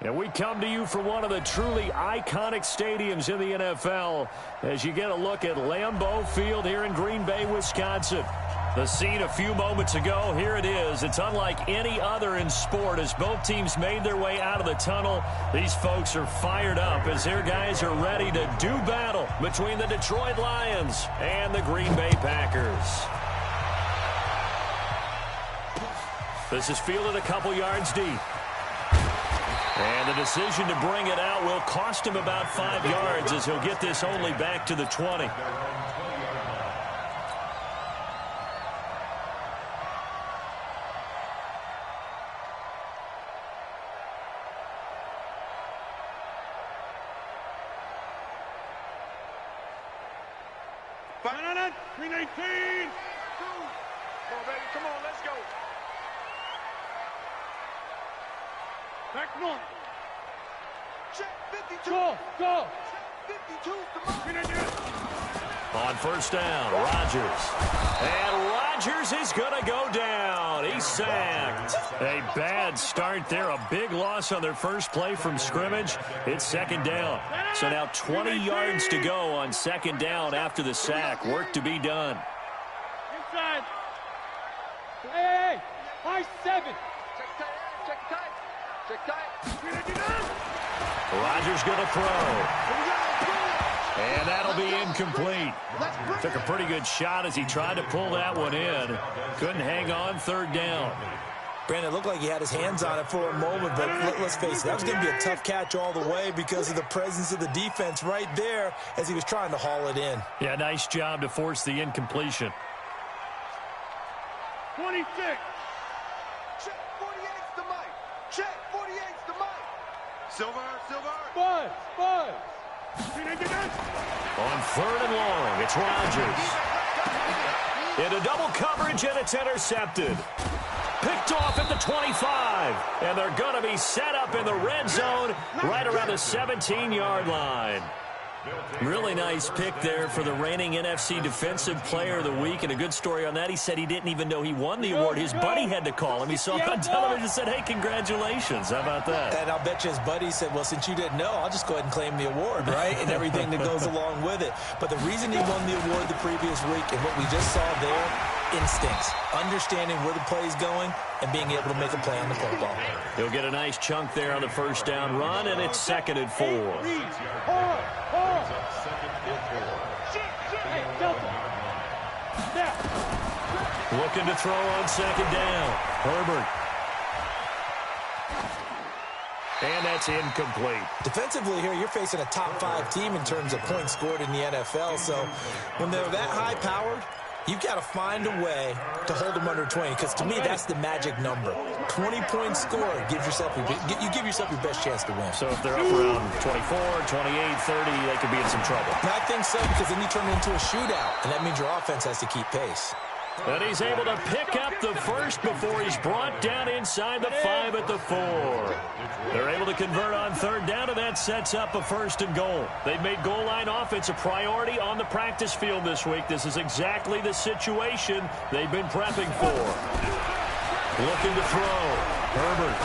And we come to you from one of the truly iconic stadiums in the NFL as you get a look at Lambeau Field here in Green Bay, Wisconsin. The scene a few moments ago, here it is. It's unlike any other in sport as both teams made their way out of the tunnel. These folks are fired up as their guys are ready to do battle between the Detroit Lions and the Green Bay Packers. This is fielded a couple yards deep. And the decision to bring it out will cost him about 5 yards as he'll get this only back to the 20. Green 18. Come on, baby. Come on, let's go. Back north. Check 52. Go. Check 52. Come on. On first down, Rodgers. And Rodgers is going to go down. He's sacked. A bad start there. A big loss on their first play from scrimmage. It's second down. So now 20 yards to go on second down after the sack. Work to be done. Inside. Hey. High 7. Check tight. Rodgers going to throw. And that'll be incomplete. Took a pretty good shot as he tried to pull that one in. Couldn't hang on third down. Brandon, it looked like he had his hands on it for a moment, but let's face it, that was going to be a tough catch all the way because of the presence of the defense right there as he was trying to haul it in. Yeah, nice job to force the incompletion. 26. Check 48's the mic. Check 48's the mic. Silver. Buzz. On third and long, it's Rodgers. Into double coverage, and it's intercepted. Picked off at the 25. And they're going to be set up in the red zone right around the 17-yard line. Really nice pick there for the reigning NFC Defensive Player of the Week. And a good story on that. He said he didn't even know he won the award. His buddy had to call him. He saw it on television and said, hey, congratulations. How about that? And I'll bet you his buddy said, well, since you didn't know, I'll just go ahead and claim the award, right? And everything that goes along with it. But the reason he won the award the previous week and what we just saw there, instincts, understanding where the play is going and being able to make a play on the football. He'll get a nice chunk there on the first down run, and it's second and 4. Looking to throw on second down. Herbert. And that's incomplete. Defensively here, you're facing a top 5 team in terms of points scored in the NFL. So when they're that high-powered, you've got to find a way to hold them under 20, because to me, that's the magic number. 20 points scored gives yourself you give yourself your best chance to win. So if they're up around 24, 28, 30, they could be in some trouble. And I think so, because then you turn it into a shootout, and that means your offense has to keep pace. And he's able to pick up the first before he's brought down inside the 5 at the 4. They're able to convert on third down, and that sets up a first and goal. They've made goal line offense a priority on the practice field this week. This is exactly the situation they've been prepping for. Looking to throw. Herbert.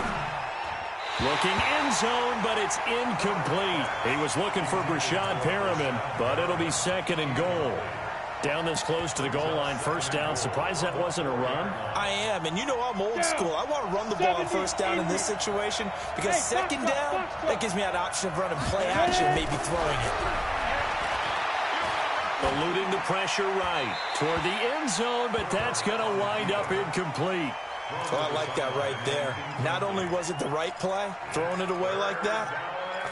Looking end zone, but it's incomplete. He was looking for Brashad Perriman, but it'll be second and goal. Down this close to the goal line, first down. Surprised that wasn't a run? I am, and you know I'm old school. I want to run the ball on first down in this situation because second down, that gives me that option of running play action, maybe throwing it. Eluding the pressure right toward the end zone, but that's going to wind up incomplete. So I like that right there. Not only was it the right play, throwing it away like that,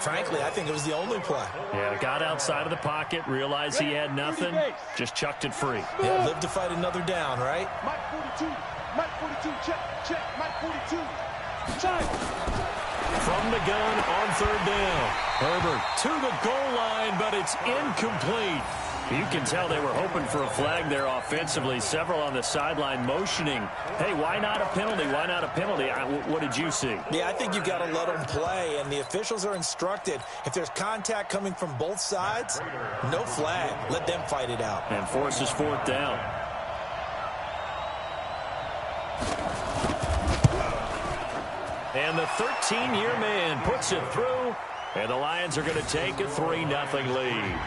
frankly, I think it was the only play. Yeah, got outside of the pocket, realized he had nothing, just chucked it free. Yeah, live to fight another down, right? Mike 42, check, Mike 42. Check. From the gun on third down. Herbert to the goal line, but it's incomplete. You can tell they were hoping for a flag there offensively. Several on the sideline motioning, hey, why not a penalty? Why not a penalty? What did you see? Yeah, I think you've got to let them play, and the officials are instructed. If there's contact coming from both sides, no flag. Let them fight it out. And forces fourth down. And And the 13-year man puts it through, and the Lions are going to take a 3-0 lead.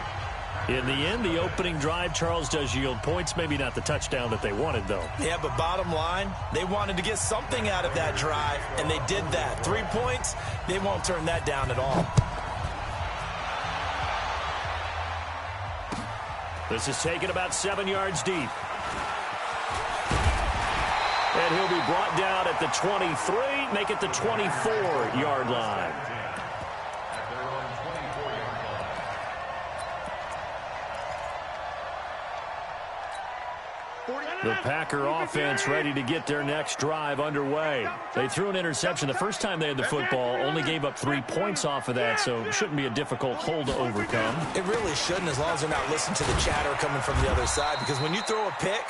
In the end, the opening drive, Charles, does yield points. Maybe not the touchdown that they wanted, though. Yeah, but bottom line, they wanted to get something out of that drive, and they did that. 3 points, they won't turn that down at all. This is taken about 7 yards deep. And he'll be brought down at the 23, make it the 24-yard line. The Packer offense ready to get their next drive underway. They threw an interception the first time they had the football, only gave up 3 points off of that, so it shouldn't be a difficult hole to overcome. It really shouldn't, as long as they're not listening to the chatter coming from the other side, because when you throw a pick,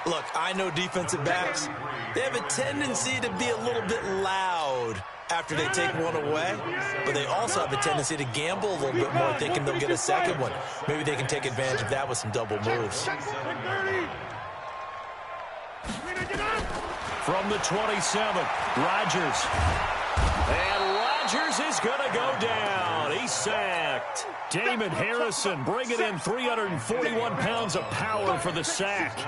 look, I know defensive backs, they have a tendency to be a little bit loud after they take one away, but they also have a tendency to gamble a little bit more, thinking they'll get a second one. Maybe they can take advantage of that with some double moves. From the 27, Rodgers. And Rodgers is going to go down. He's sacked. Damon Harrison bringing in 341 pounds of power for the sack.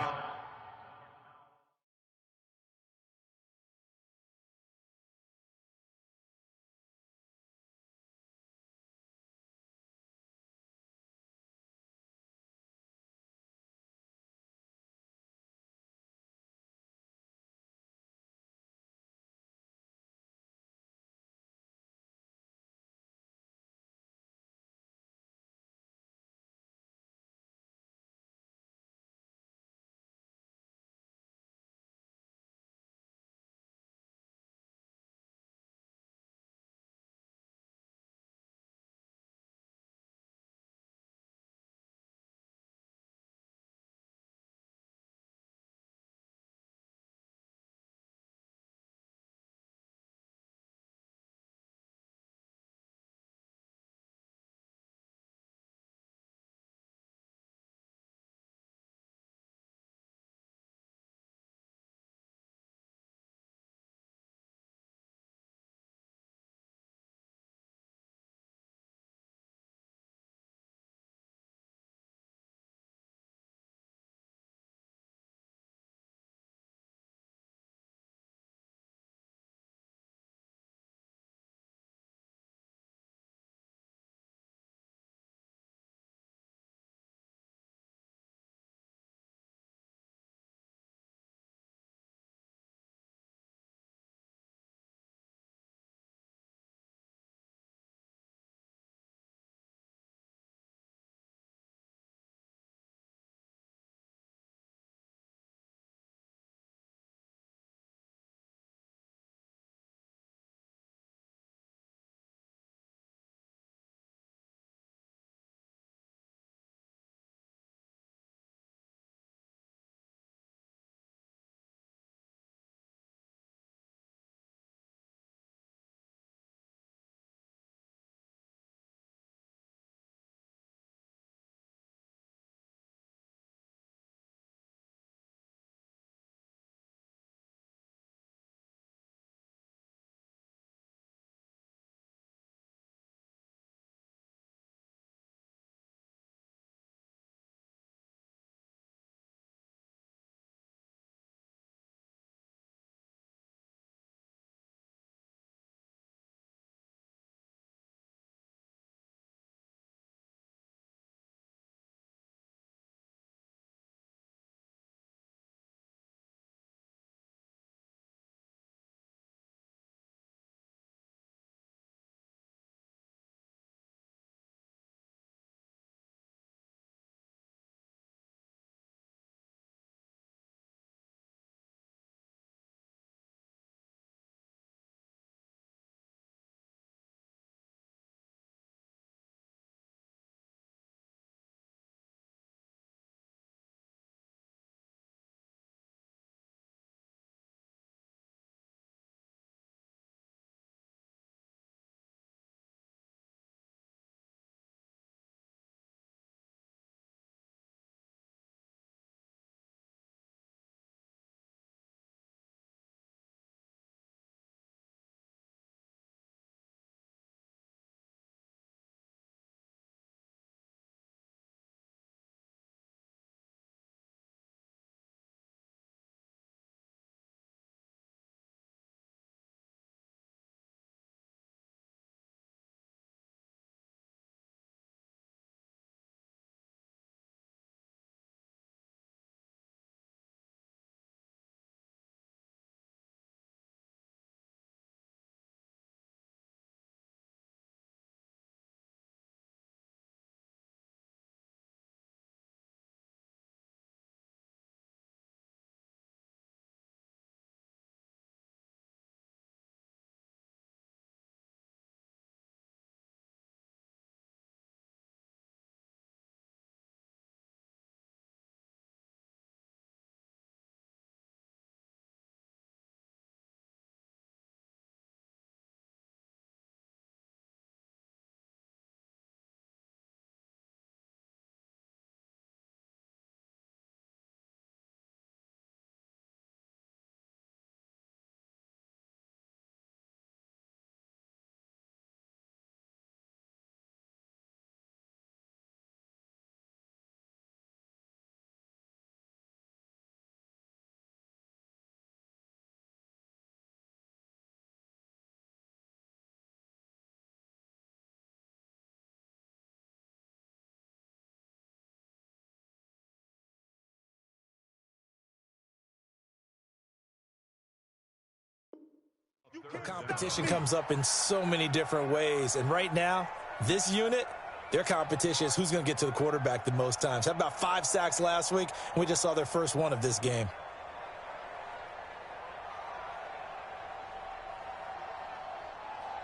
Well, competition comes up in so many different ways, and right now, this unit, their competition is who's going to get to the quarterback the most times. Had about 5 sacks last week, and we just saw their first one of this game.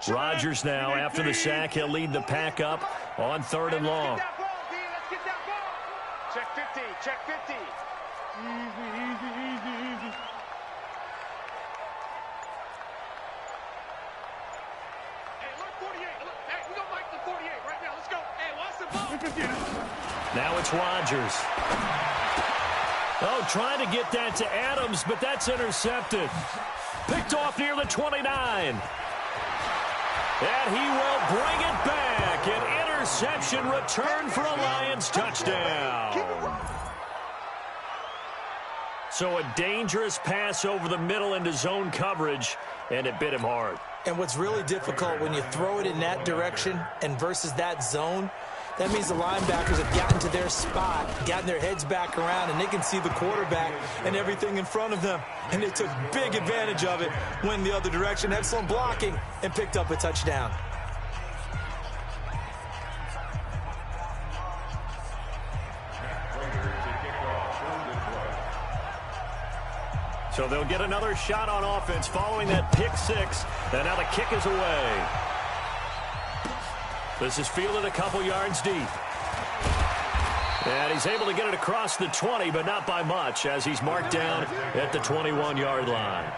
Rodgers now, after the sack, he'll lead the pack up on 3rd and long. Let's get that ball. Check 50, check 50. Easy, easy, easy, easy. Hey, look, 48. Look, hey, we gonna make the 48 right now. Let's go. Hey, watch the ball. Now it's Rodgers. Oh, trying to get that to Adams, but that's intercepted. Picked off near the 29. And he will bring it back. An interception return for a Lions touchdown. So a dangerous pass over the middle into zone coverage, and it bit him hard. And what's really difficult when you throw it in that direction and versus that zone, that means the linebackers have gotten to their spot, gotten their heads back around, and they can see the quarterback and everything in front of them. And they took big advantage of it, went the other direction, excellent blocking, and picked up a touchdown. So they'll get another shot on offense following that pick six, and now the kick is away. This is fielded a couple yards deep. And he's able to get it across the 20, but not by much, as he's marked down at the 21-yard line.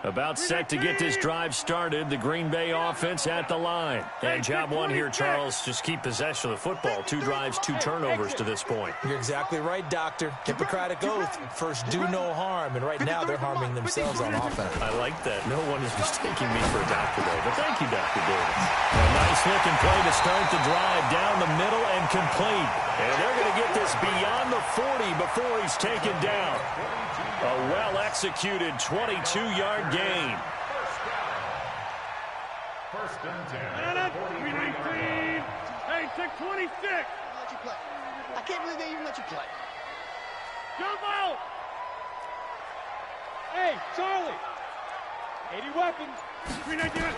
About set to get this drive started. The Green Bay offense at the line. And job one here, Charles, just keep possession of the football. 2 drives, 2 turnovers to this point. You're exactly right, Doctor. Hippocratic oath. First, do no harm. And right now, they're harming themselves on offense. I like that. No one is mistaking me for a doctor, though. But thank you, Dr. Davis. A nice-looking play to start the drive down the middle and complete. And they're going to get this beyond the 40 before he's taken down. A well-executed 22-yard gain. First and 10. 319. Hey, 626. Let you play. I can't believe they even let you play. Jump out. Hey, Charlie. 80 weapons. 319.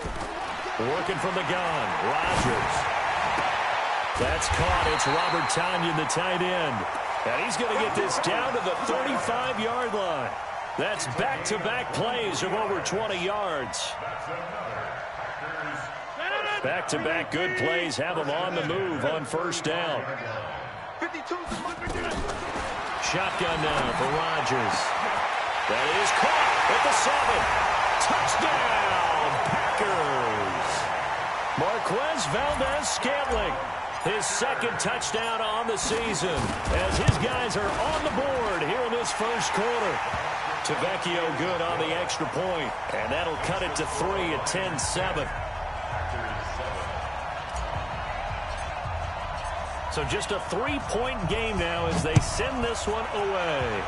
Working from the gun. Rodgers. That's caught. It's Robert Tonyan, the tight end. And he's going to get this down to the 35-yard line. That's back-to-back plays of over 20 yards. Back-to-back good plays have him on the move on first down. Shotgun now for Rodgers. That is caught at the 7. Touchdown, Packers. Marquez Valdez-Scantling. His second touchdown on the season as his guys are on the board here in this first quarter. Tavecchio good on the extra point, and that'll cut it to 3 at 10-7. So just a 3-point game now as they send this one away.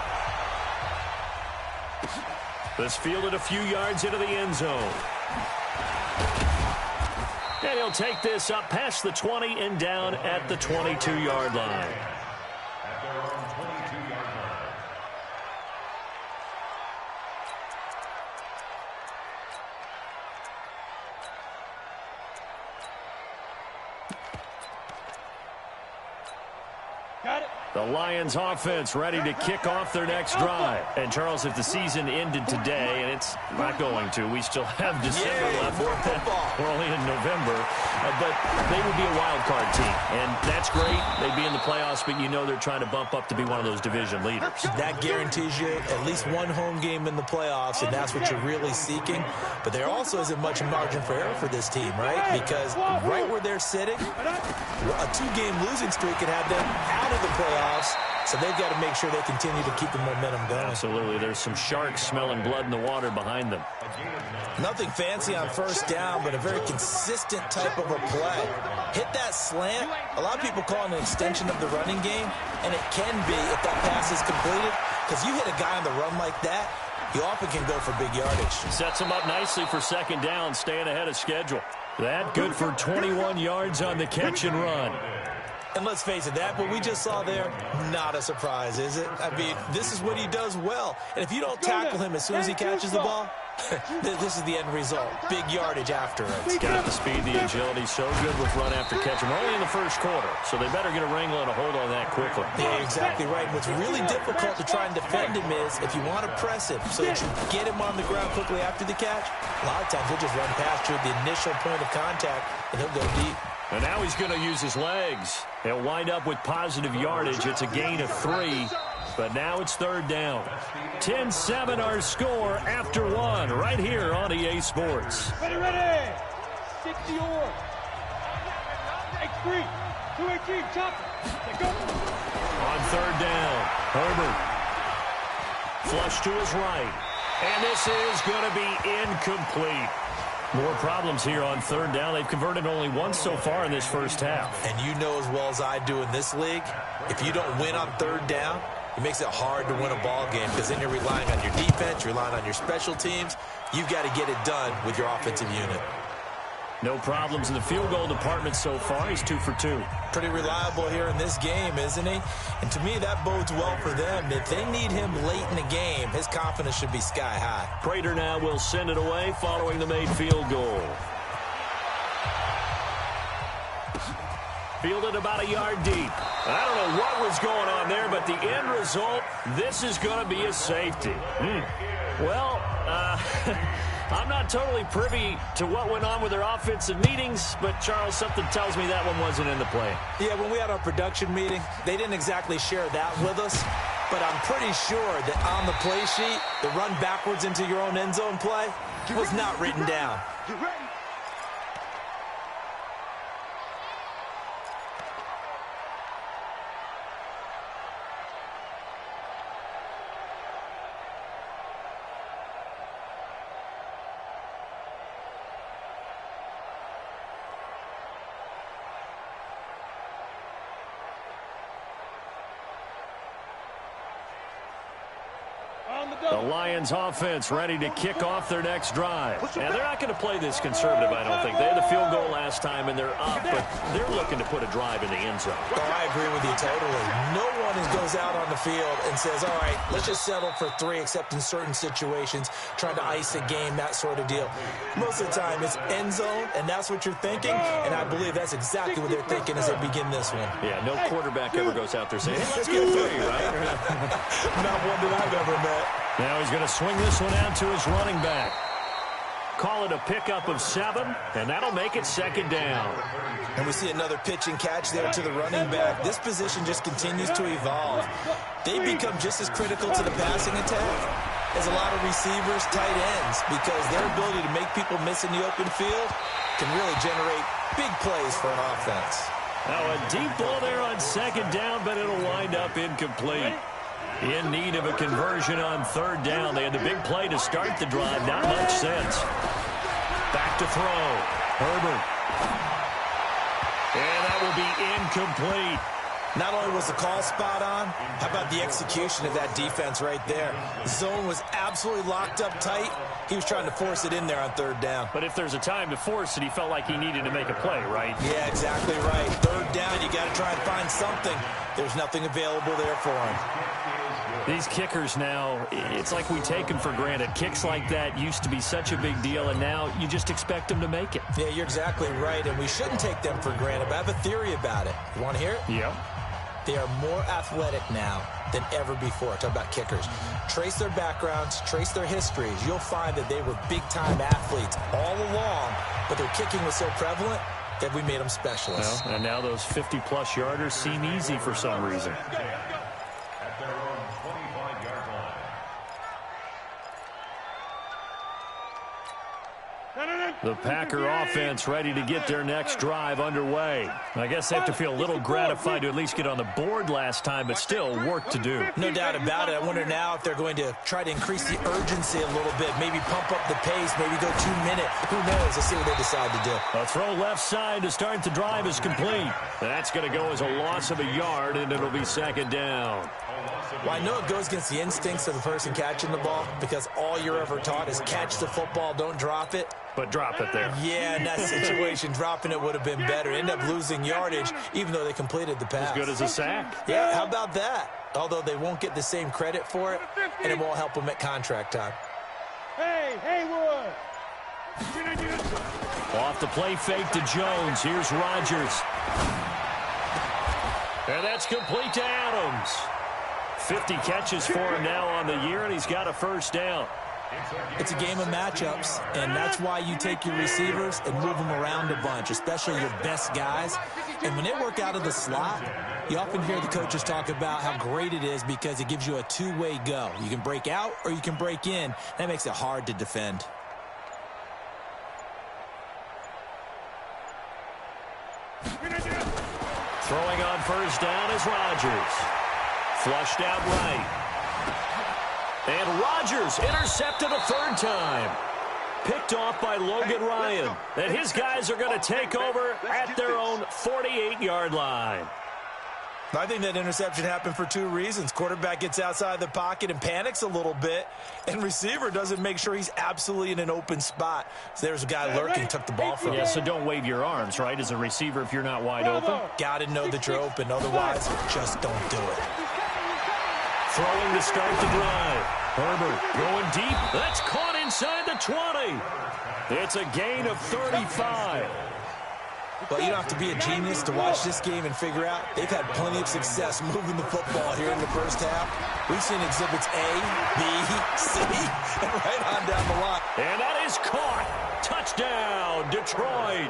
This fielded a few yards into the end zone. And he'll take this up past the 20 and down at the 22-yard line. Got it. The Lions offense ready to kick off their next drive. And, Charles, if the season ended today, and it's not going to, we still have December left. More football. We're only in November. But they would be a wild card team. And that's great. They'd be in the playoffs, but you know they're trying to bump up to be one of those division leaders. That guarantees you at least one home game in the playoffs, and that's what you're really seeking. But there also isn't much margin for error for this team, right? Because right where they're sitting, a 2-game losing streak could have them out of the playoffs. So they've got to make sure they continue to keep the momentum going. Absolutely. There's some sharks smelling blood in the water behind them. Nothing fancy on first down, but a very consistent type of a play. Hit that slant. A lot of people call it an extension of the running game, and it can be if that pass is completed, because you hit a guy on the run like that, he often can go for big yardage. Sets him up nicely for second down, staying ahead of schedule. That good for 21 yards on the catch and run. And let's face it, that what we just saw there, not a surprise, is it? I mean, this is what he does well. And if you don't tackle him as soon as he catches the ball, this is the end result. Big yardage after it. He's got the speed, the agility, so good with run after catch. We're only in the first quarter, so they better get a wrangle and a hold on that quickly. Yeah, you're exactly right. What's really difficult to try and defend him is if you want to press him so that you get him on the ground quickly after the catch, a lot of times he'll just run past you at the initial point of contact, and he'll go deep. And now he's going to use his legs. He'll wind up with positive yardage. It's a gain of 3, but now it's third down. 10-7 our score after 1 right here on EA Sports. Ready. 60-yard. X3. 218. Chop. Go. On third down, Herbert. Flush to his right. And this is going to be incomplete. More problems here on third down. They've converted only once so far in this first half. And you know as well as I do in this league, if you don't win on third down, it makes it hard to win a ball game because then you're relying on your defense, you're relying on your special teams. You've got to get it done with your offensive unit. No problems in the field goal department so far. He's 2 for 2. Pretty reliable here in this game, isn't he? And to me, that bodes well for them. If they need him late in the game, his confidence should be sky high. Prater now will send it away following the made field goal. Fielded about a yard deep. I don't know what was going on there, but the end result, this is going to be a safety. Well, I'm not totally privy to what went on with their offensive meetings, but, Charles, something tells me that one wasn't in the play. Yeah, when we had our production meeting, they didn't exactly share that with us, but I'm pretty sure that on the play sheet, the run backwards into your own end zone play was not written down. The Lions offense ready to kick off their next drive. And they're not going to play this conservative, I don't think. They had the field goal last time, and they're up, but they're looking to put a drive in the end zone. Oh, I agree with you totally. No one goes out on the field and says, all right, let's just settle for 3, except in certain situations, trying to ice a game, that sort of deal. Most of the time, it's end zone, and that's what you're thinking, and I believe that's exactly what they're thinking as they begin this one. Yeah, no quarterback ever goes out there saying, hey, let's get 3, right? Not one that I've ever met. Now he's going to swing this one out to his running back. Call it a pickup of 7, and that'll make it second down. And we see another pitch and catch there to the running back. This position just continues to evolve. They become just as critical to the passing attack as a lot of receivers, tight ends, because their ability to make people miss in the open field can really generate big plays for an offense. Now a deep ball there on second down, but it'll wind up incomplete. In need of a conversion on third down. They had the big play to start the drive. Not much sense. Back to throw. Herbert. And that will be incomplete. Not only was the call spot on, how about the execution of that defense right there? The zone was absolutely locked up tight. He was trying to force it in there on third down. But if there's a time to force it, he felt like he needed to make a play, right? Yeah, exactly right. Third down, you got to try and find something. There's nothing available there for him. These kickers now, it's like we take them for granted. Kicks like that used to be such a big deal, and now you just expect them to make it. Yeah, you're exactly right, and we shouldn't take them for granted, but I have a theory about it. You want to hear it? Yep. They are more athletic now than ever before. Talk about kickers. Trace their backgrounds, trace their histories. You'll find that they were big-time athletes all along, but their kicking was so prevalent that we made them specialists. Well, and now those 50-plus yarders seem easy for some reason. The Packer offense ready to get their next drive underway. I guess they have to feel a little gratified to at least get on the board last time, but still work to do. No doubt about it. I wonder now if they're going to try to increase the urgency a little bit, maybe pump up the pace, maybe go 2 minute. Who knows? Let's see what they decide to do. A throw left side to start the drive is complete. That's going to go as a loss of a yard, and it'll be second down. Well, I know it goes against the instincts of the person catching the ball because all you're ever taught is catch the football, don't drop it. But drop it there. Yeah, in that situation, dropping it would have been better. End up losing yardage, even though they completed the pass. As good as a sack. Yeah, how about that? Although they won't get the same credit for it, and it won't help them at contract time. Hey, Haywood! Off the play fake to Jones. Here's Rodgers. And that's complete to Adams. 50 catches for him now on the year, and he's got a first down. It's a game of matchups, and that's why you take your receivers and move them around a bunch, especially your best guys. And when they work out of the slot, you often hear the coaches talk about how great it is because it gives you a two-way go. You can break out or you can break in. That makes it hard to defend. Throwing on first down is Rodgers. Flushed out right. And Rodgers intercepted a third time. Picked off by Logan Ryan. And his guys are going to take over at their own 48-yard line. I think that interception happened for two reasons. Quarterback gets outside the pocket and panics a little bit, and receiver doesn't make sure he's absolutely in an open spot. So there's a guy lurking, took the ball from him. Yeah, so don't wave your arms, right, as a receiver if you're not wide open. Got to know that you're open. Otherwise, just don't do it. Throwing to start the drive. Herbert going deep. That's caught inside the 20. It's a gain of 35. Well, you don't have to be a genius to watch this game and figure out they've had plenty of success moving the football here in the first half. We've seen exhibits A, B, C, and right on down the line. And that is caught. Touchdown, Detroit.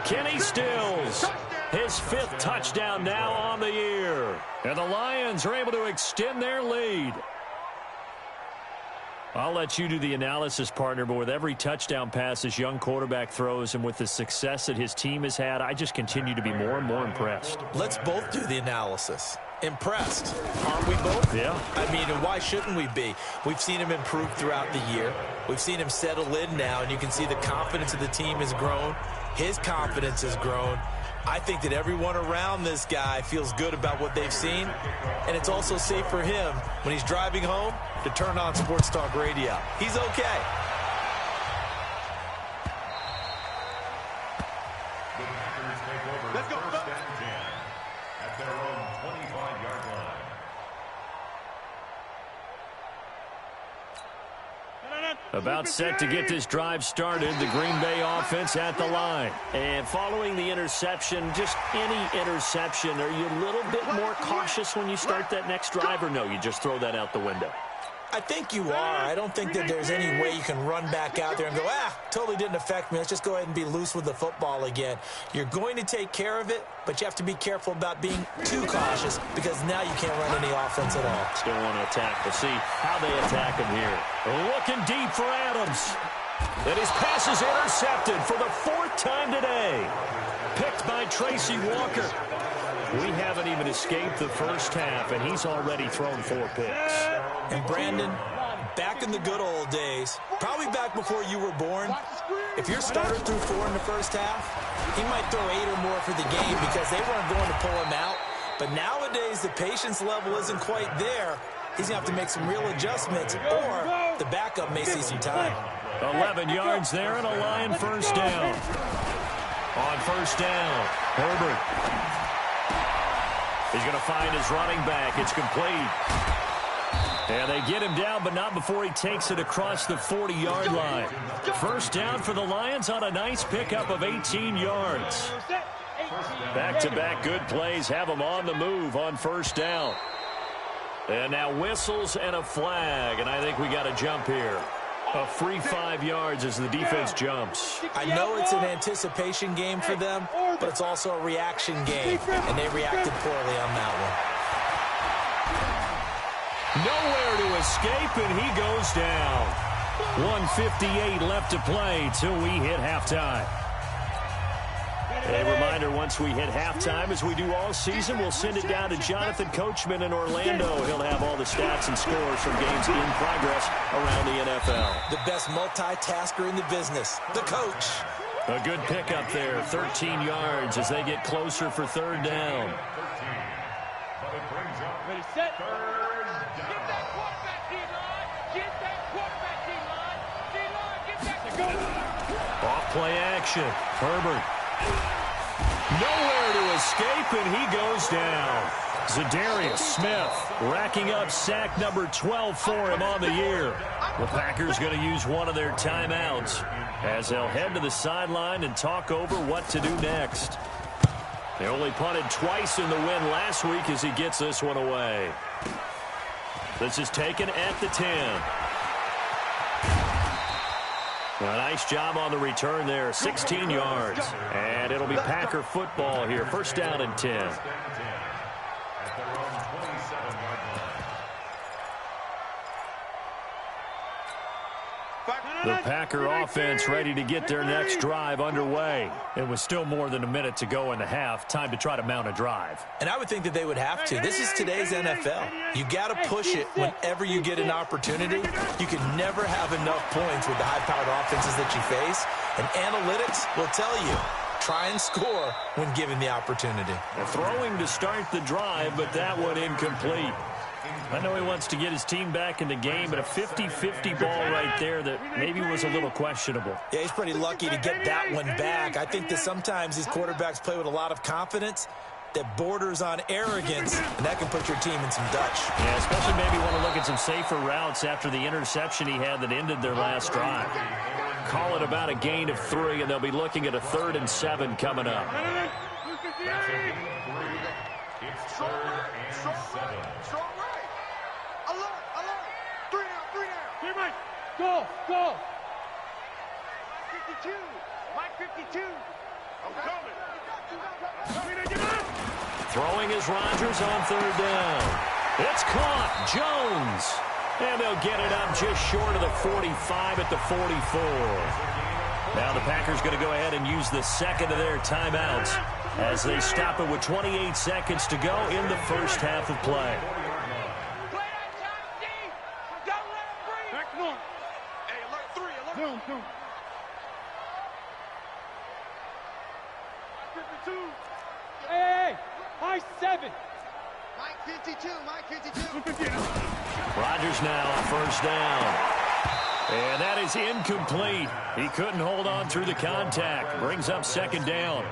Kenny Stills, his 5th touchdown now on the year. And the Lions are able to extend their lead. I'll let you do the analysis, partner, but with every touchdown pass this young quarterback throws and with the success that his team has had, I just continue to be more and more impressed. Let's both do the analysis. Impressed, aren't we both? Yeah. I mean, and why shouldn't we be? We've seen him improve throughout the year. We've seen him settle in now, and you can see the confidence of the team has grown. His confidence has grown. I think that everyone around this guy feels good about what they've seen, and it's also safe for him when he's driving home to turn on Sports Talk Radio. He's okay. Let's go. At their own 25-yard line. About set to get this drive started, the Green Bay offense at the line. And following the interception, just any interception, are you a little bit more cautious when you start that next drive, or no, you just throw that out the window? I think you are. I don't think that there's any way you can run back out there and go, totally didn't affect me. Let's just go ahead and be loose with the football again. You're going to take care of it, but you have to be careful about being too cautious because now you can't run any offense at all. Still want to attack. We'll see how they attack him here. Looking deep for Adams. And his pass is intercepted for the 4th time today. Picked by Tracy Walker. We haven't even escaped the first half, and he's already thrown 4 picks. And Brandon, back in the good old days, probably back before you were born, if your starter threw 4 in the first half, he might throw 8 or more for the game because they weren't going to pull him out. But nowadays, the patience level isn't quite there. He's going to have to make some real adjustments, or the backup may see some time. 11 yards there and a Lion first down. On first down, Herbert. He's going to find his running back. It's complete. And they get him down, but not before he takes it across the 40-yard line. First down for the Lions on a nice pickup of 18 yards. Back-to-back good plays have them on the move on first down. And now whistles and a flag, and I think we got a jump here. A free 5 yards as the defense jumps. I know it's an anticipation game for them, but it's also a reaction game, and they reacted poorly on that one. Nowhere to escape, and he goes down. 1:58 left to play till we hit halftime. A reminder, once we hit halftime, as we do all season, we'll send it down to Jonathan Coachman in Orlando. He'll have all the stats and scores from games in progress around the NFL. The best multitasker in the business, the coach. A good pickup there, 13 yards as they get closer for third down. but it brings up Ready, set. third Get down. that quarterback, D-line. Get that quarterback, D-line. D-line, get that. Go. Off play action. Herbert. Nowhere to escape, and he goes down. Zadarius Smith racking up sack number 12 for him on the year. The Packers going to use one of their timeouts as they'll head to the sideline and talk over what to do next. They only punted twice in the win last week as he gets this one away. This is taken at the 10. A nice job on the return there, 16 yards. And it'll be Packer football here, first down and 10. At their own 27-yard line. The Packer offense ready to get their next drive underway. It was still more than a minute to go in the half. Time to try to mount a drive. And I would think that they would have to. This is today's NFL. You got to push it whenever you get an opportunity. You can never have enough points with the high-powered offenses that you face. And analytics will tell you, try and score when given the opportunity. Throwing to start the drive, but that one incomplete. I know he wants to get his team back in the game, but a 50-50 ball right there that maybe was a little questionable. Yeah, he's pretty lucky to get that one back. I think that sometimes these quarterbacks play with a lot of confidence that borders on arrogance, and that can put your team in some Dutch. Yeah, especially maybe want to look at some safer routes after the interception he had that ended their last drive. Call it about a gain of 3, and they'll be looking at a 3rd and 7 coming up. It's 3rd and 7. Strong right. Alert, alert. 3 down, 3 down. Here, Mike. Go, go. Mike 52. Mike 52. I'm coming. Throwing is Rodgers on 3rd down. It's caught. Jones. And they'll get it up just short of the 45 at the 44. Now the Packers going to go ahead and use the second of their timeouts as they stop it with 28 seconds to go in the first half of play. Back north. Hey, alert 3, alert. Boom, boom. 52. Hey, high 7. Mike 52, Mike 52. Rodgers now on 1st down. And that is incomplete. He couldn't hold on through the contact. Brings up 2nd down.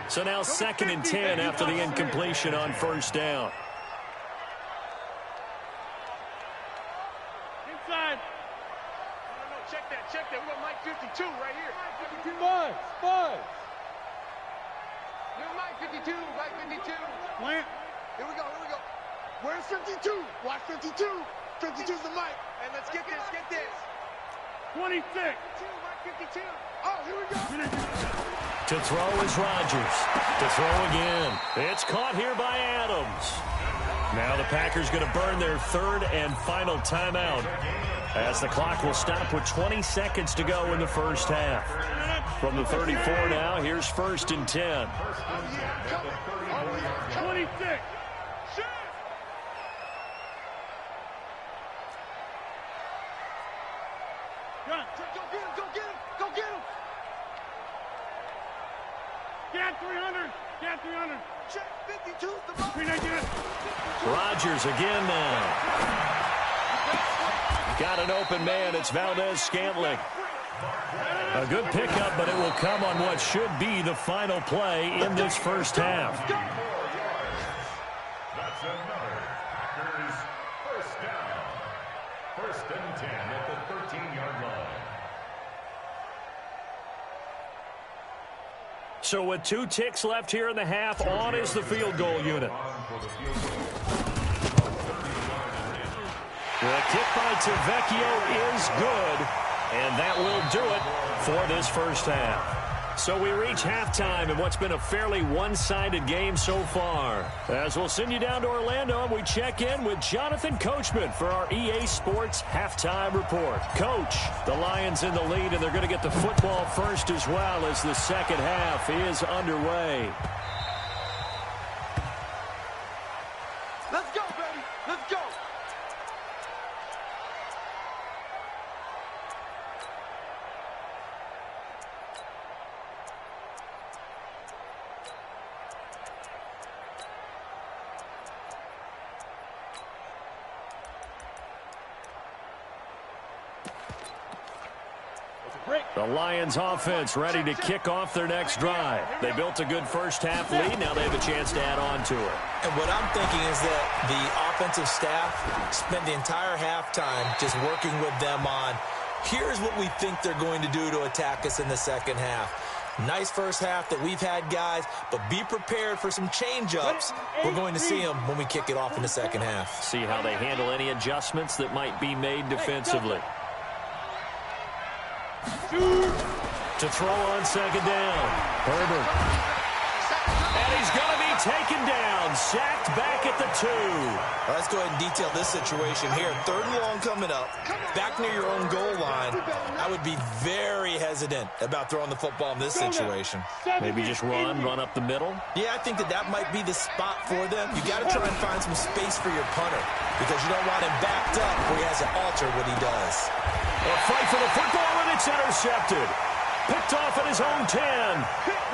So now 2nd and 10 after the incompletion on 1st down. Inside. No, check that, check that. We got Mike 52 right here. Buzz, buzz. New Mike 52, Mike 52. Plant. Here we go, here we go. Where's 52? Watch 52. 52's the mic. And let's get this, get this. 26. Mike 52. Oh, here we go. To throw is Rodgers. To throw again. It's caught here by Adams. Now the Packers going to burn their 3rd and final timeout as the clock will stop with 20 seconds to go in the first half. From the 34 now, here's 1st and 10. 26. Go get him, go get him, go get him. Get 300. Get 300. Check 52's the ball. Rodgers again now. Got an open man. It's Valdez-Scantling. A good pickup, but it will come on what should be the final play in this first half. That's another Packers first down. 1st and 10 at the 13-yard line. So with 2 ticks left here in the half, on is the field goal unit. The kick by Tavecchio is good, and that will do it for this first half. So we reach halftime in what's been a fairly one-sided game so far. As we'll send you down to Orlando, and we check in with Jonathan Coachman for our EA Sports Halftime Report. Coach, the Lions in the lead, and they're going to get the football first as well as the second half is underway. Let's go, baby. Let's go. The Lions offense ready to kick off their next drive. They built a good first-half lead. Now they have a chance to add on to it. And what I'm thinking is that the offensive staff spent the entire halftime just working with them on, here's what we think they're going to do to attack us in the second half. Nice first half that we've had, guys, but be prepared for some change-ups. We're going to see them when we kick it off in the second half. See how they handle any adjustments that might be made defensively. To throw on second down. Herbert. And he's going to be taken down. Sacked back at the 2. Well, let's go ahead and detail this situation here. 3rd and long coming up. Back near your own goal line. I would be very hesitant about throwing the football in this situation. Maybe just run up the middle. Yeah, I think that might be the spot for them. You got to try and find some space for your punter because you don't want him backed up where he has to alter what he does. A fight for the football, and it's intercepted. Picked off at his own 10.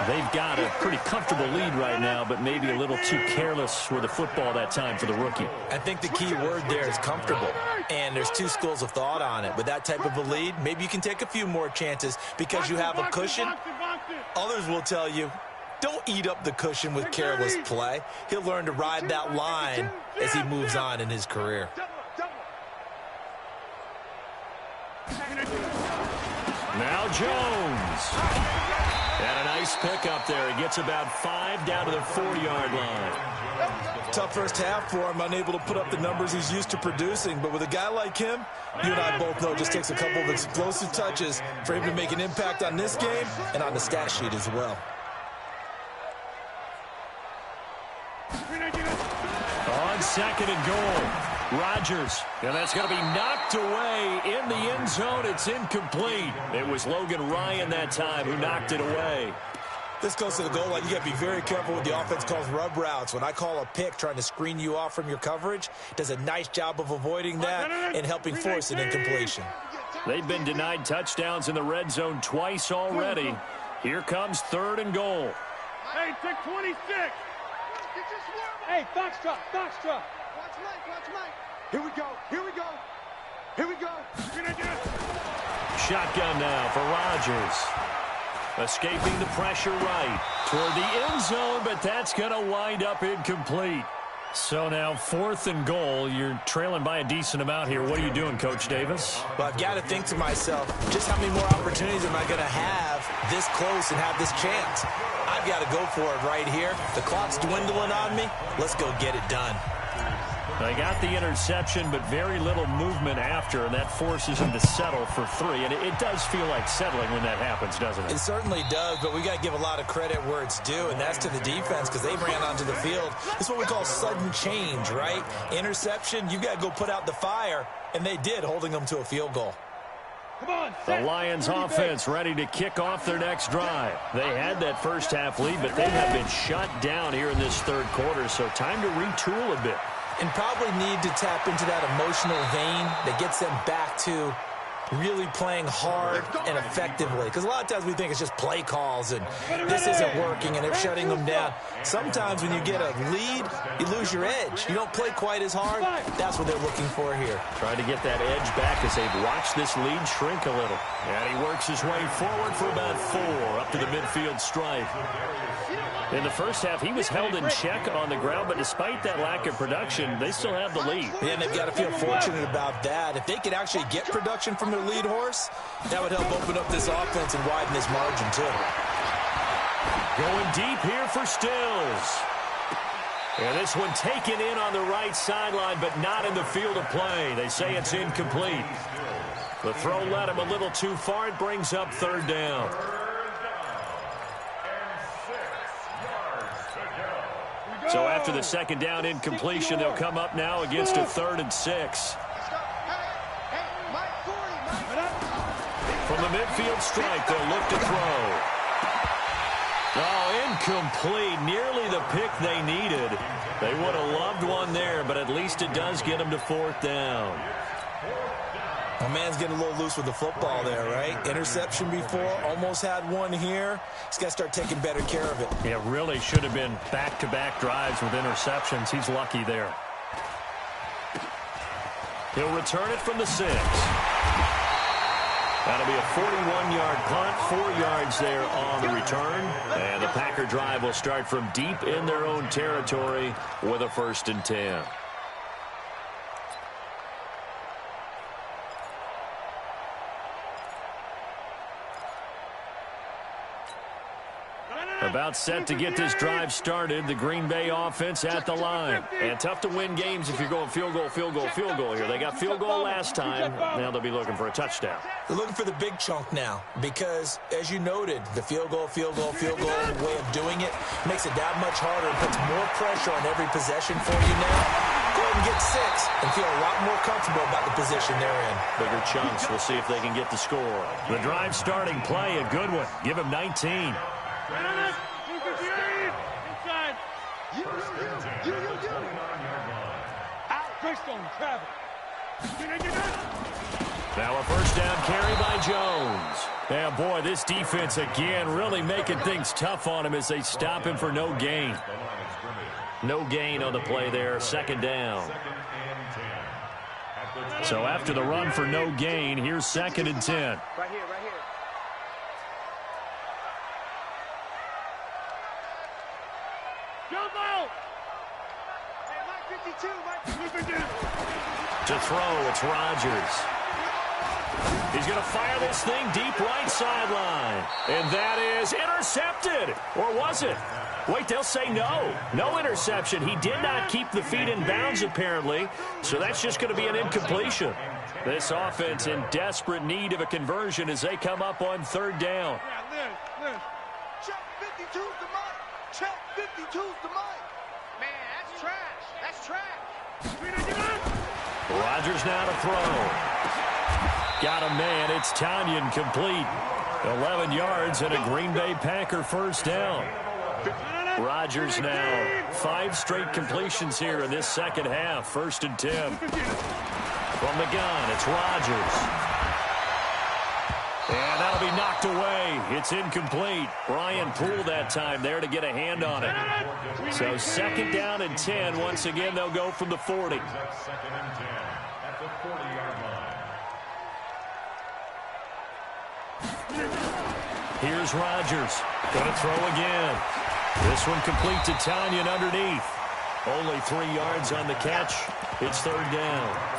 They've got a pretty comfortable lead right now, but maybe a little too careless with the football that time for the rookie. I think the key word there is comfortable, and there's two schools of thought on it. With that type of a lead, maybe you can take a few more chances because you have a cushion. Others will tell you, don't eat up the cushion with careless play. He'll learn to ride that line as he moves on in his career. Now Jones. And a nice pickup there. He gets about 5 down to the 4-yard line. Tough first half for him, unable to put up the numbers he's used to producing. But with a guy like him, you and I both know it just takes a couple of explosive touches for him to make an impact on this game and on the stat sheet as well. On second and goal. Rodgers, and that's going to be knocked away in the end zone. It's incomplete. It was Logan Ryan that time who knocked it away. This goes to the goal line. You got to be very careful with the offense calls rub routes. When I call a pick trying to screen you off from your coverage, does a nice job of avoiding that and helping force an incompletion. They've been denied touchdowns in the red zone twice already. Here comes 3rd and goal. Hey, take 26. Hey, Foxtrot. Watch Mike. Here we go. Shotgun now for Rodgers. Escaping the pressure right toward the end zone, but that's going to wind up incomplete. So now 4th and goal. You're trailing by a decent amount here. What are you doing, Coach Davis? Well, I've got to think to myself, just how many more opportunities am I going to have this close and have this chance? I've got to go for it right here. The clock's dwindling on me. Let's go get it done. They got the interception, but very little movement after, and that forces him to settle for 3. And it does feel like settling when that happens, doesn't it? It certainly does, but we got to give a lot of credit where it's due, and that's to the defense because they ran onto the field. This is what we call sudden change, right? Interception, you got to go put out the fire, and they did, holding them to a field goal. The Lions offense ready to kick off their next drive. They had that first half lead, but they have been shut down here in this 3rd quarter, so time to retool a bit. And probably need to tap into that emotional vein that gets them back to really playing hard and effectively. Because a lot of times we think it's just play calls and this isn't working and they're shutting them down. Sometimes when you get a lead, you lose your edge. You don't play quite as hard. That's what they're looking for here. Trying to get that edge back as they've watched this lead shrink a little. And he works his way forward for about 4 up to the midfield stripe. In the first half, he was held in check on the ground, but despite that lack of production, they still have the lead. Yeah, and they've got to feel fortunate about that. If they could actually get production from their lead horse, that would help open up this offense and widen this margin, too. Going deep here for Stills. And this one taken in on the right sideline, but not in the field of play. They say it's incomplete. The throw led him a little too far. It brings up 3rd down. So after the 2nd down incompletion, they'll come up now against a 3rd and 6. From the midfield stripe, they'll look to throw. Oh, incomplete. Nearly the pick they needed. They would have loved one there, but at least it does get them to 4th down. My man's getting a little loose with the football there, right? Interception before, almost had one here. He's got to start taking better care of it. Yeah, really should have been back-to-back drives with interceptions. He's lucky there. He'll return it from the 6. That'll be a 41-yard punt, 4 yards there on the return. And the Packer drive will start from deep in their own territory with a 1st and 10. About set to get this drive started. The Green Bay offense at the line. And tough to win games if you're going field goal, field goal, field goal here. They got field goal last time. Now they'll be looking for a touchdown. They're looking for the big chunk now because, as you noted, the field goal way of doing it makes it that much harder and puts more pressure on every possession for you now. Go ahead and get 6 and feel a lot more comfortable about the position they're in. Bigger chunks. We'll see if they can get the score. The drive starting play, a good one. Give him 19. Inside. You. Out. Greystone, travel. Now a 1st down carry by Jones. Yeah, boy, this defense again really making things tough on him as they stop him for no gain. No gain on the play there, 2nd down. So after the run for no gain, here's 2nd and 10. Right here. To throw, it's Rodgers. He's going to fire this thing deep right sideline. And that is intercepted. Or was it? Wait, they'll say no. No interception. He did not keep the feet in bounds, apparently. So that's just going to be an incompletion. This offense in desperate need of a conversion as they come up on 3rd down. Check 52's the mic. Check 52's the mic. Man, that's trash. That's trash. Rodgers now to throw. Got a man. It's Tanyan complete. 11 yards and a Green Bay Packer 1st down. Rodgers now 5 straight completions here in this 2nd half. 1st and 10. From the gun, it's Rodgers. And that'll be knocked away. It's incomplete. Brian Poole that time there to get a hand on it. So 2nd down and 10. Once again, they'll go from the 40. 2nd and 10 at the 40-yard line. Here's Rodgers. Going to throw again. This one complete to Tanyan underneath. Only 3 yards on the catch. It's 3rd down.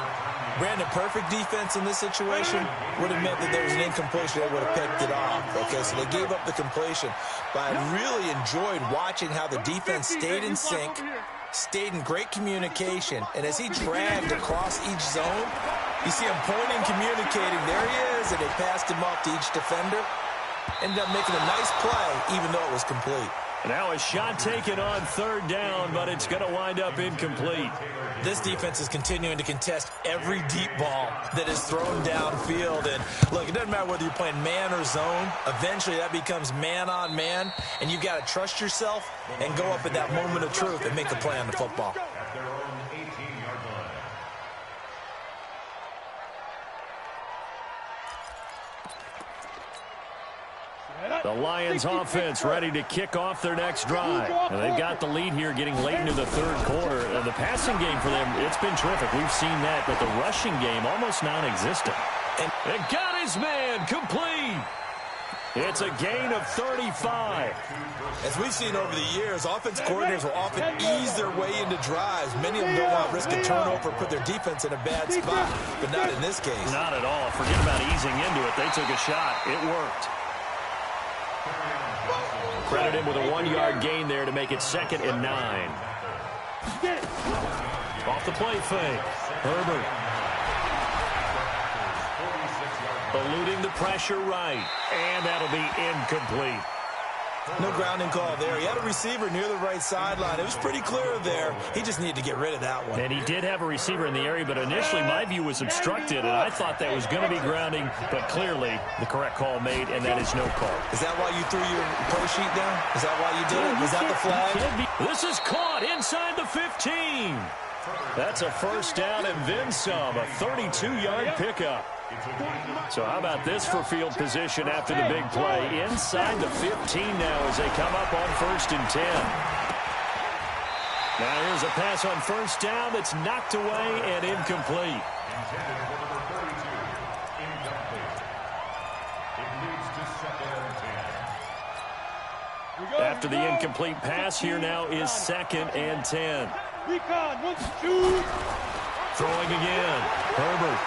Brandon, perfect defense in this situation would have meant that there was an incompletion. They would have picked it off. Okay, so they gave up the completion. But I really enjoyed watching how the defense stayed in sync, stayed in great communication, and as he dragged across each zone, you see him pointing, communicating. There he is, and they passed him off to each defender. Ended up making a nice play, even though it was complete. Now a shot taken on 3rd down, but it's going to wind up incomplete. This defense is continuing to contest every deep ball that is thrown downfield. And look, it doesn't matter whether you're playing man or zone. Eventually that becomes man on man, and you've got to trust yourself and go up at that moment of truth and make the play on the football. At their own 18-yard line. The Lions offense ready to kick off their next drive. And they've got the lead here getting late into the 3rd quarter. And the passing game for them, it's been terrific. We've seen that, but the rushing game almost non-existent. And got his man complete. It's a gain of 35. As we've seen over the years, offense coordinators will often ease their way into drives. Many of them don't want to risk a turnover or put their defense in a bad spot, but not in this case. Not at all. Forget about easing into it. They took a shot. It worked. Credit him with a 1-yard gain there to make it 2nd and 9. Off the play fake. Herbert. Eluding the pressure right. And that'll be incomplete. No grounding call there. He had a receiver near the right sideline. It was pretty clear there. He just needed to get rid of that one. And he did have a receiver in the area, but initially my view was obstructed, and I thought that was going to be grounding, but clearly the correct call made, and that is no call. Is that why you threw your play sheet down? Is that why you did it? Was that the flag? This is caught inside the 15. That's a 1st down and then some, a 32-yard pickup. So how about this for field position after the big play? Inside the 15 now as they come up on 1st and 10. Now here's a pass on 1st down that's knocked away and incomplete. After the incomplete pass, here now is 2nd and 10. Recon, 1, 2. Throwing again. Herbert.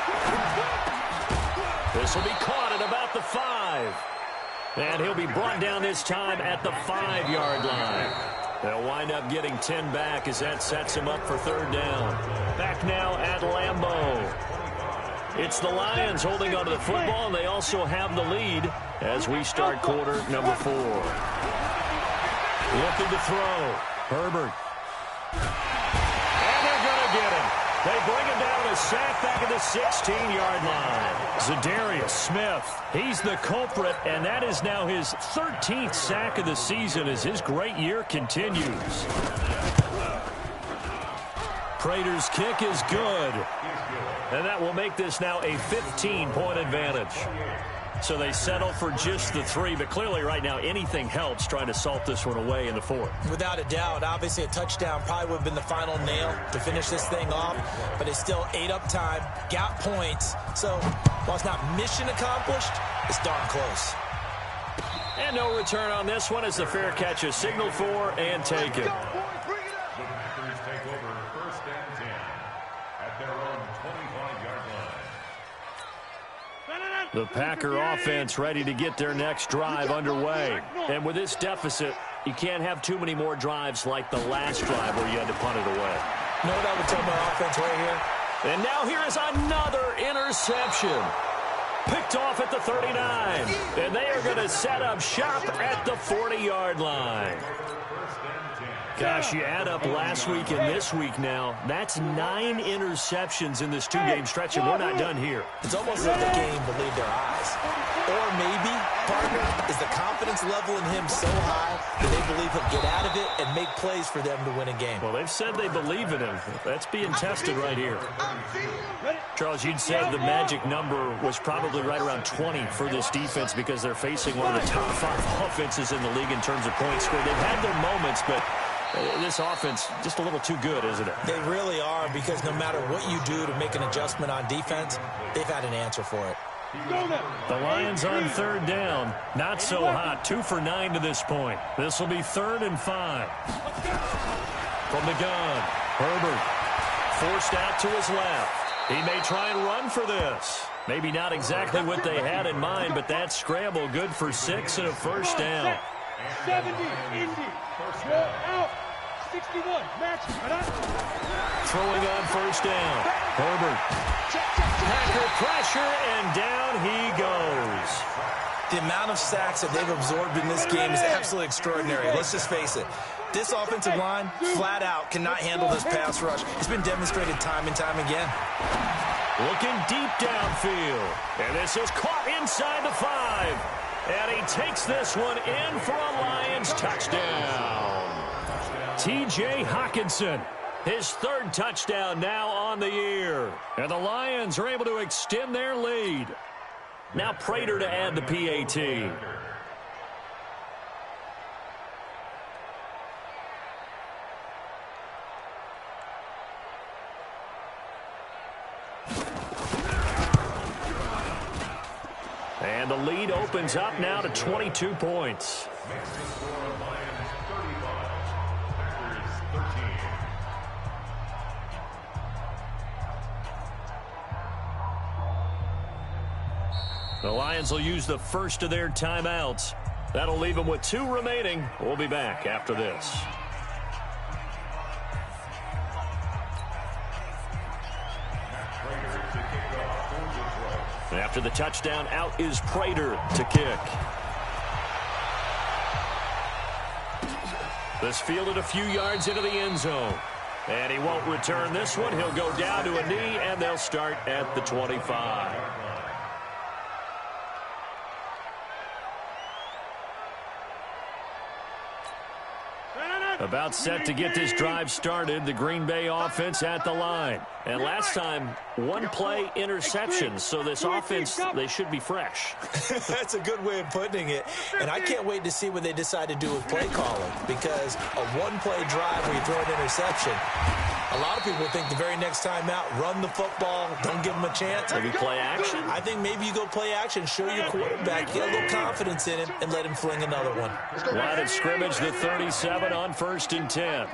This will be caught at about the 5. And he'll be brought down this time at the 5-yard line. They'll wind up getting 10 back as that sets him up for 3rd down. Back now at Lambeau. It's the Lions holding onto the football, and they also have the lead as we start quarter number 4. Looking to throw. Herbert. And they're going to get him. They bring him down with a sack back at the 16-yard line. Zadarius Smith, he's the culprit, and that is now his 13th sack of the season as his great year continues. Prater's kick is good. And that will make this now a 15-point advantage. So they settle for just the 3, but clearly right now anything helps trying to salt this one away in the 4th. Without a doubt, obviously a touchdown probably would have been the final nail to finish this thing off, but it's still ate up time, got points. So while it's not mission accomplished, it's darn close. And no return on this one as the fair catch is signaled for and taken. The Packers take over 1st and 10 at their own 25-yard line. The Packer offense ready to get their next drive underway. And with this deficit, you can't have too many more drives like the last drive where you had to punt it away. You know what I would tell my offense right here? And now here is another interception. Picked off at the 39. And they are going to set up shop at the 40-yard line. Gosh, you add up last week and this week now, that's 9 interceptions in this 2-game stretch, and we're not done here. It's almost like the game believed their eyes. Or maybe, partner, is the confidence level in him so high that they believe he'll get out of it and make plays for them to win a game. Well, they've said they believe in him. That's being tested right here. Charles, you'd said the magic number was probably right around 20 for this defense because they're facing one of the top 5 offenses in the league in terms of points scored. They've had their moments, but this offense just a little too good, isn't it? They really are, because no matter what you do to make an adjustment on defense, they've had an answer for it. The Lions on 3rd down. Not so hot. 2 for 9 to this point. This will be 3rd and 5. From the gun, Herbert forced out to his left. He may try and run for this. Maybe not exactly what they had in mind, but that scramble good for 6 and a 1st down. 70, Indy, roll out, 61, match, Throwing on 1st down. Herbert. Packer pressure, and down he goes. The amount of sacks that they've absorbed in this game is absolutely extraordinary. Let's just face it. This offensive line, flat out, cannot handle this pass rush. It's been demonstrated time and time again. Looking deep downfield. And this is caught inside the 5. And he takes this one in for a Lions touchdown. T.J. Hockenson, his 3rd touchdown now on the year. And the Lions are able to extend their lead. Now Prater to add the PAT. And the lead opens up now to 22 points. The Lions will use the first of their timeouts. That'll leave them with 2 remaining. We'll be back after this. After the touchdown, out is Prater to kick. This fielded a few yards into the end zone. And he won't return this one. He'll go down to a knee, and they'll start at the 25. About set to get this drive started, the Green Bay offense at the line. And last time, 1-play interception, so this offense, they should be fresh. That's a good way of putting it. And I can't wait to see what they decide to do with play calling, because a 1-play drive where you throw an interception, A lot of people think the very next time out, run the football, don't give him a chance. Maybe play action? I think maybe you go play action, show your quarterback, get a little confidence in him, and let him fling another one. Line of scrimmage, the 37 on 1st and 10.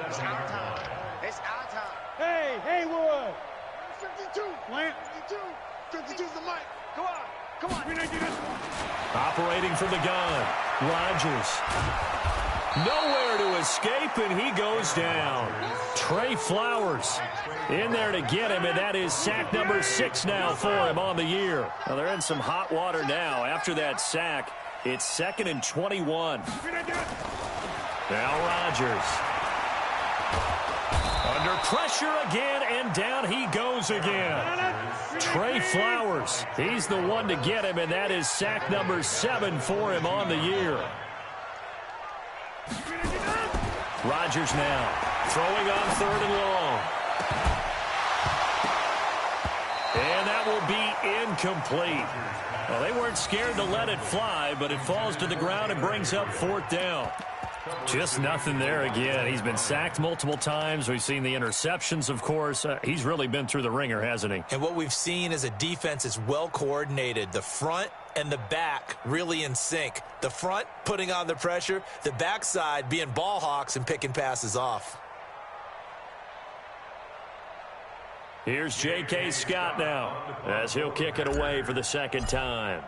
It's our time. It's our time. Hey, Haywood. 52. Lance. 52. 52's the mic. Come on. Come on. We need to do this one. Operating from the gun, Rodgers. Nowhere to escape, and he goes down. Trey Flowers in there to get him, and that is sack number 6 now for him on the year. Well, they're in some hot water now. After that sack, it's 2nd and 21. Now Rodgers. Under pressure again, and down he goes again. Trey Flowers, he's the one to get him, and that is sack number 7 for him on the year. Rodgers now throwing on 3rd and long. And that will be incomplete. Well, they weren't scared to let it fly, but it falls to the ground and brings up 4th down. Just nothing there again. He's been sacked multiple times. We've seen the interceptions, of course. He's really been through the ringer, hasn't he? And what we've seen is a defense is well coordinated. The front and the back really in sync. The front putting on the pressure, the backside being ball hawks and picking passes off. Here's J.K. Scott now as he'll kick it away for the 2nd time.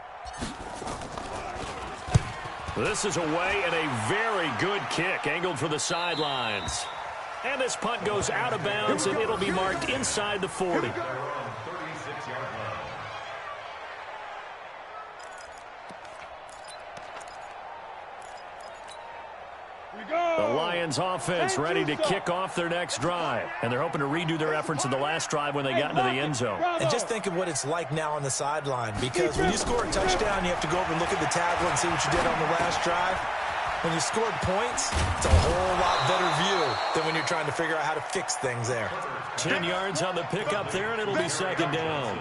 This is away and a very good kick angled for the sidelines. And this punt goes out of bounds, and it'll be marked inside the 40. The Lions offense ready to kick off their next drive. And they're hoping to redo their efforts in the last drive when they got into the end zone. And just think of what it's like now on the sideline, because when you score a touchdown, you have to go over and look at the tablet and see what you did on the last drive. When you scored points, it's a whole lot better view than when you're trying to figure out how to fix things there. 10 yards on the pickup there, and it'll be 2nd down.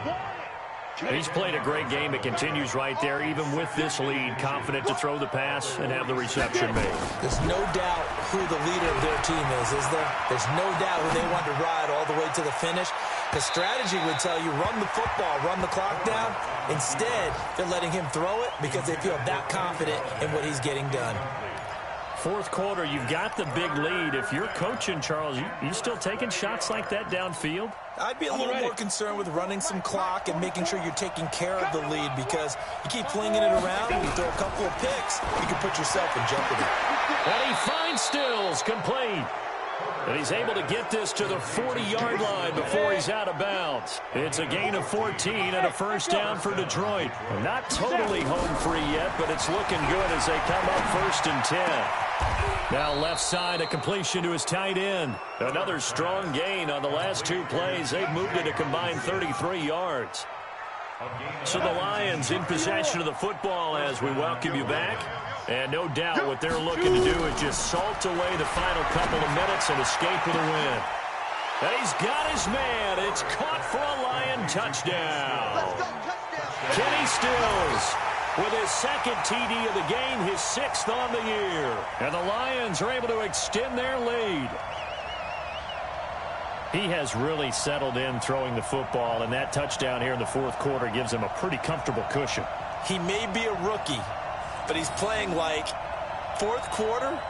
He's played a great game. It continues right there, even with this lead, confident to throw the pass and have the reception made. There's no doubt who the leader of their team is there? There's no doubt who they want to ride all the way to the finish. The strategy would tell you run the football, run the clock down. Instead, they're letting him throw it because they feel that confident in what he's getting done. 4th quarter, you've got the big lead. If you're coaching, Charles, you still taking shots like that downfield? I'd be a little more concerned with running some clock and making sure you're taking care of the lead, because you keep flinging it around and you throw a couple of picks, you can put yourself in jeopardy. And he finds Stills, complete. And he's able to get this to the 40-yard line before he's out of bounds. It's a gain of 14 and a 1st down for Detroit. Not totally home free yet, but it's looking good as they come up 1st and 10. Now left side, a completion to his tight end. Another strong gain on the last 2 plays. They've moved it a combined 33 yards. So the Lions in possession of the football as we welcome you back. And no doubt what they're looking to do is just salt away the final couple of minutes and escape with a win. And he's got his man. It's caught for a Lion touchdown. Kenny Stills with his 2nd TD of the game, his 6th on the year. And the Lions are able to extend their lead. He has really settled in throwing the football, and that touchdown here in the 4th quarter gives him a pretty comfortable cushion. He may be a rookie, but he's playing like 4th quarter,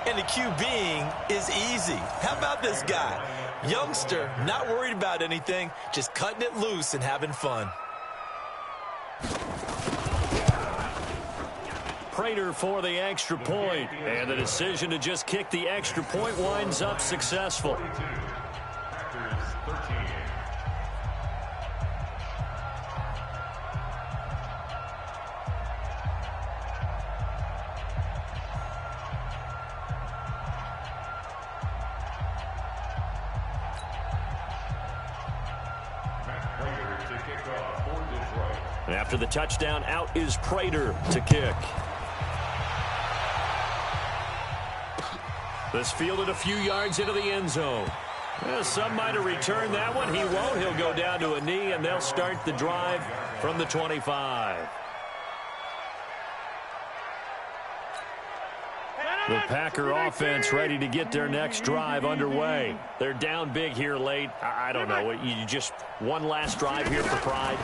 and the QBing is easy. How about this guy? Youngster, not worried about anything, just cutting it loose and having fun. Prater for the extra point, and the decision to just kick the extra point winds up successful. And after the touchdown, out is Prater to kick. This fielded a few yards into the end zone. Well, some might have returned that one. He won't. He'll go down to a knee, and they'll start the drive from the 25. The Packer offense ready to get their next drive underway. They're down big here late. I don't know. You just one last drive here for pride.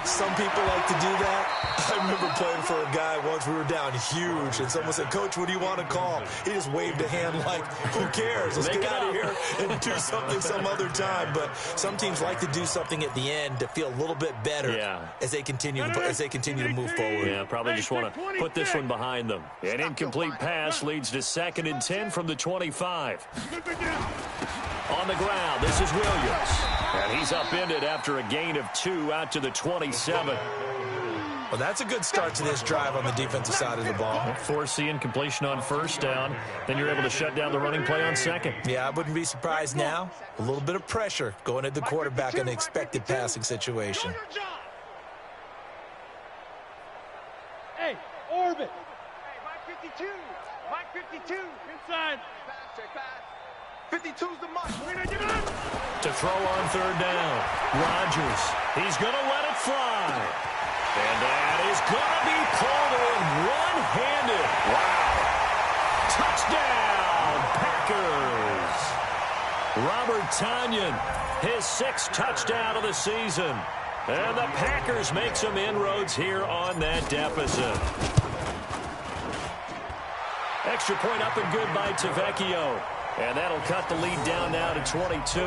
Some people like to do that. I remember playing for a guy once. We were down huge, and someone said, "Coach, what do you want to call?" He just waved a hand like, "Who cares? Let's get out of here and do something some other time." But some teams like to do something at the end to feel a little bit better as they continue to move forward. Yeah, probably just want to put this one behind them. An incomplete pass leads to 2nd and 10 from the 25. On the ground, this is Williams. And he's upended after a gain of 2 out to the 27. Well, that's a good start to this drive on the defensive side of the ball. Force the incompletion on 1st down. Then you're able to shut down the running play on 2nd. Yeah, I wouldn't be surprised now. A little bit of pressure going at the quarterback in an expected passing situation. Hey, orbit. Hey, Mike 52. Mike 52. Inside. Check pass. 52's the mark. To throw on 3rd down. Rodgers. He's going to let it fly. And that is going to be pulled in one-handed. Wow. Touchdown, Packers. Robert Tonyan, his 6th touchdown of the season. And the Packers make some inroads here on that deficit. Extra point up and good by Tavecchio. And that'll cut the lead down now to 22.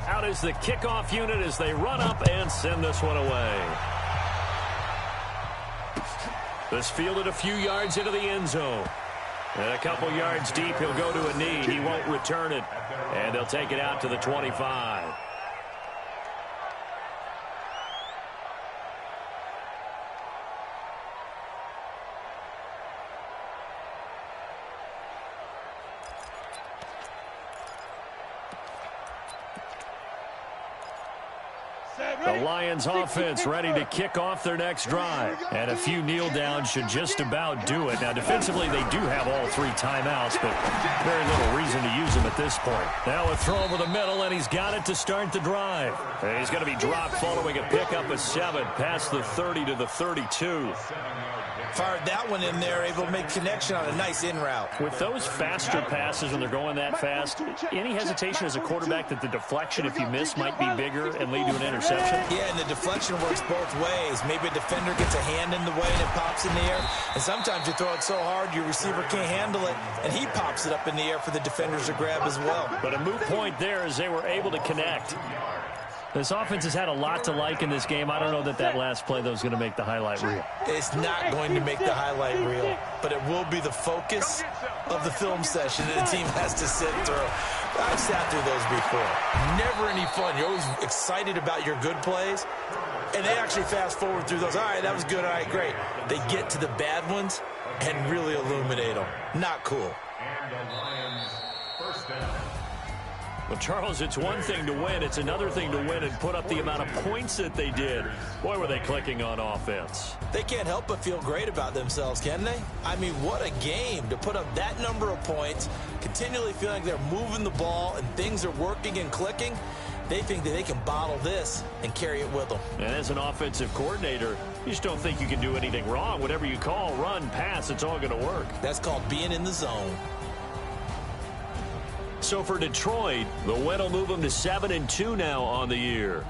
Out is the kickoff unit as they run up and send this one away. This fielded a few yards into the end zone. And a couple yards deep, he'll go to a knee. He won't return it. And they'll take it out to the 25. The Lions offense ready to kick off their next drive. And a few kneel downs should just about do it. Now, defensively, they do have all 3 timeouts, but very little reason to use them at this point. Now a throw over the middle, and he's got it to start the drive. And he's going to be dropped following a pickup of 7 past the 30 to the 32. Fired that one in there, able to make connection on a nice in route. With those faster passes, when they're going that fast, any hesitation as a quarterback that the deflection, if you miss, might be bigger and lead to an interception? Yeah, and the deflection works both ways. Maybe a defender gets a hand in the way and it pops in the air. And sometimes you throw it so hard your receiver can't handle it, and he pops it up in the air for the defenders to grab as well. But a moot point there as they were able to connect. This offense has had a lot to like in this game. I don't know that that last play, though, is going to make the highlight reel. It's not going to make the highlight reel, but it will be the focus of the film session that the team has to sit through. I've sat through those before. Never any fun. You're always excited about your good plays, and they actually fast forward through those. All right, that was good. All right, great. They get to the bad ones and really illuminate them. Not cool. And the Lions first down. Well, Charles, it's one thing to win. It's another thing to win and put up the amount of points that they did. Boy, were they clicking on offense. They can't help but feel great about themselves, can they? I mean, what a game to put up that number of points, continually feeling like they're moving the ball and things are working and clicking. They think that they can bottle this and carry it with them. And as an offensive coordinator, you just don't think you can do anything wrong. Whatever you call, run, pass, it's all going to work. That's called being in the zone. So for Detroit, the win will move them to 7-2 now on the year.